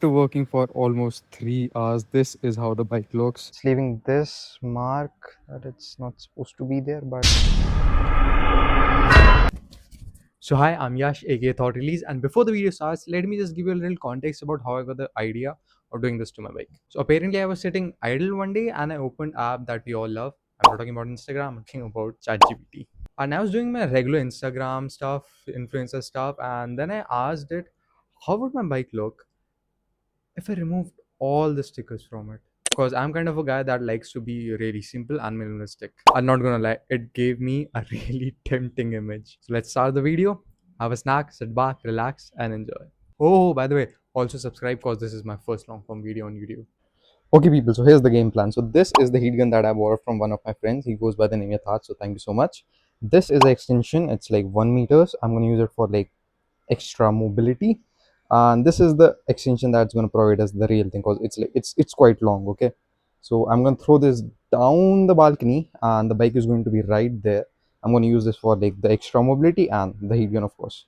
To working for almost 3 hours. This is how the bike looks. It's leaving this mark that it's not supposed to be there, but so hi, I'm Yash, aka Thought Release, and before the video starts, let me just give you a little context about how I got the idea of doing this to my bike. So apparently, I was sitting idle one day and I opened app that we all love. I'm not talking about Instagram, I'm talking about ChatGPT. And I was doing my regular Instagram stuff, influencer stuff, and then I asked it, how would my bike look if I removed all the stickers from it? Because I'm kind of a guy that likes to be really simple and minimalistic. I'm not gonna lie, it gave me a really tempting image. So let's start the video. Have a snack, sit back, relax, and enjoy. Oh, by the way, also subscribe because this is my first long form video on YouTube. Okay, people, so here's the game plan. So, this is the heat gun that I borrowed from one of my friends. He goes by the name Yathat, so thank you so much. This is an extension, it's like 1 meters. I'm gonna use it for like extra mobility, and this is the extension that's going to provide us the real thing because it's like it's quite long. Okay, so I'm going to throw this down the balcony and the bike is going to be right there. I'm going to use this for like the extra mobility and the heat gun, of course.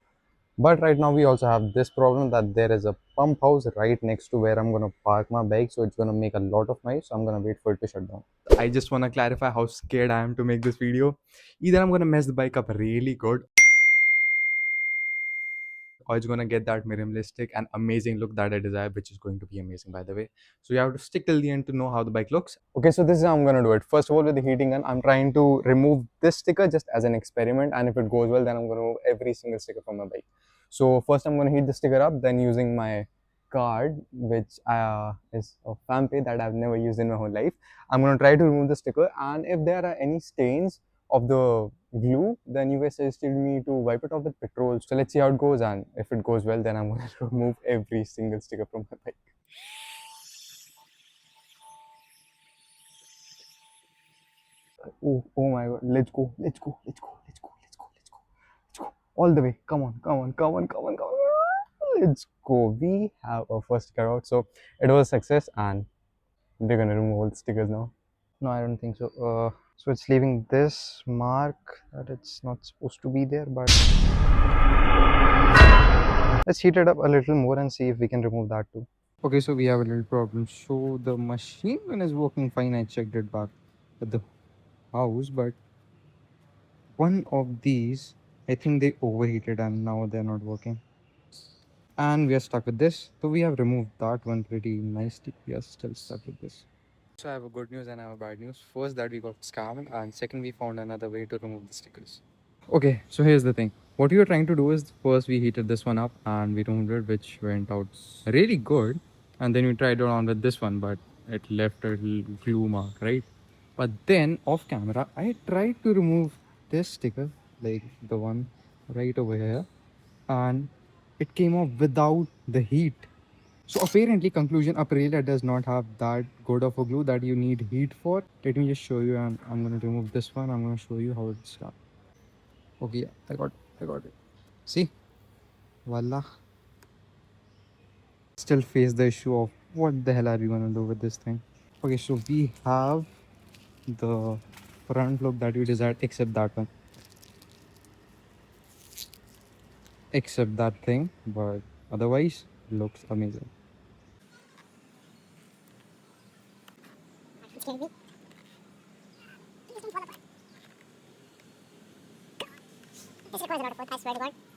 But right now we also have this problem that there is a pump house right next to where I'm going to park my bike, so it's going to make a lot of noise, so I'm going to wait for it to shut down. I just want to clarify how scared I am to make this video. Either I'm going to mess the bike up really good, or it's gonna get that minimalistic and amazing look that I desire, which is going to be amazing, by the way. So you have to stick till the end to know how the bike looks. Okay, so this is how I'm gonna do it. First of all, with the heating gun, I'm trying to remove this sticker just as an experiment, and if it goes well, then I'm gonna remove every single sticker from my bike. So first, I'm gonna heat the sticker up, then using my card, which is a FamPay that I've never used in my whole life, I'm gonna try to remove the sticker, and if there are any stains of the glue, then you guys suggested me to wipe it off with petrol. So let's see how it goes, and if it goes well, then I'm going to remove every single sticker from my bike. Oh my god, let's go, let's go, let's go, let's go, let's go, let's go, let's go. All the way. Come on, come on, come on, come on, come on. Let's go. We have our first sticker out. So it was a success, and we're gonna remove all the stickers now. No, I don't think so. So it's leaving this mark that it's not supposed to be there, but let's heat it up a little more and see if we can remove that too. Okay, so we have a little problem. So the machine gun is working fine. I checked it back at the house, but one of these, I think they overheated and now they're not working. And we are stuck with this. So we have removed that one pretty nicely. We are still stuck with this. So I have a good news and I have a bad news. First, that we got scammed, and second, we found another way to remove the stickers. Okay, so here's the thing. What we were trying to do is first we heated this one up and we removed it, which went out really good. And then we tried it on with this one, but it left a little glue mark, right? But then off camera, I tried to remove this sticker, like the one right over here, and it came off without the heat. So apparently, conclusion, Aprilia does not have that good of a glue that you need heat for. Let me just show you, and I'm gonna remove this one. I'm gonna show you how it's done. Okay, yeah, I got it. See, voila. Still face the issue of what the hell are we gonna do with this thing. Okay, so we have the front look that we desired, except that one, except that thing, but otherwise looks amazing.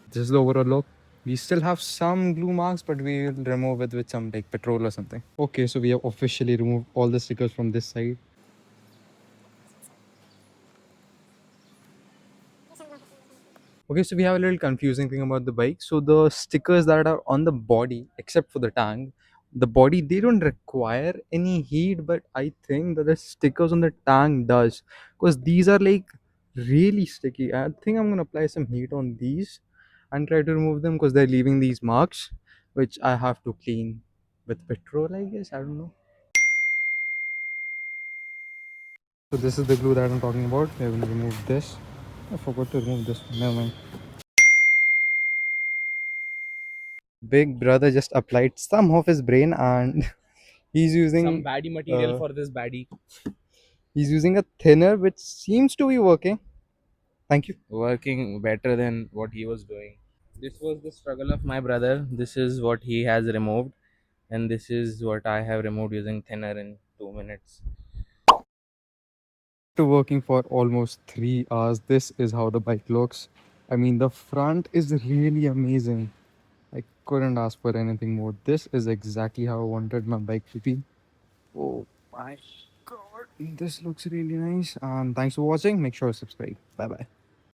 This is the overall look. We still have some glue marks, but we will remove it with some like petrol or something. Okay, so we have officially removed all the stickers from this side. Okay, so we have a little confusing thing about the bike. So the stickers that are on the body, except for the tank, the body, they don't require any heat, but I think that the stickers on the tank does, because these are like really sticky. I think I'm gonna apply some heat on these and try to remove them because they're leaving these marks, which I have to clean with petrol, I guess. I don't know. So this is the glue that I'm talking about. We're gonna remove this. I forgot to remove this one. Never mind. Big brother just applied some of his brain and he's using some baddie material uh, for this baddie. he's using a thinner which seems to be working. Thank you. Working better than what he was doing. This was the struggle of my brother. This is what he has removed. and this is what I have removed using thinner in 2 minutes. After working for almost 3 hours, this is how the bike looks. I mean, the front is really amazing. I couldn't ask for anything more. This is exactly how I wanted my bike to be. Oh my god, this looks really nice. And thanks for watching. Make sure to subscribe. Bye bye.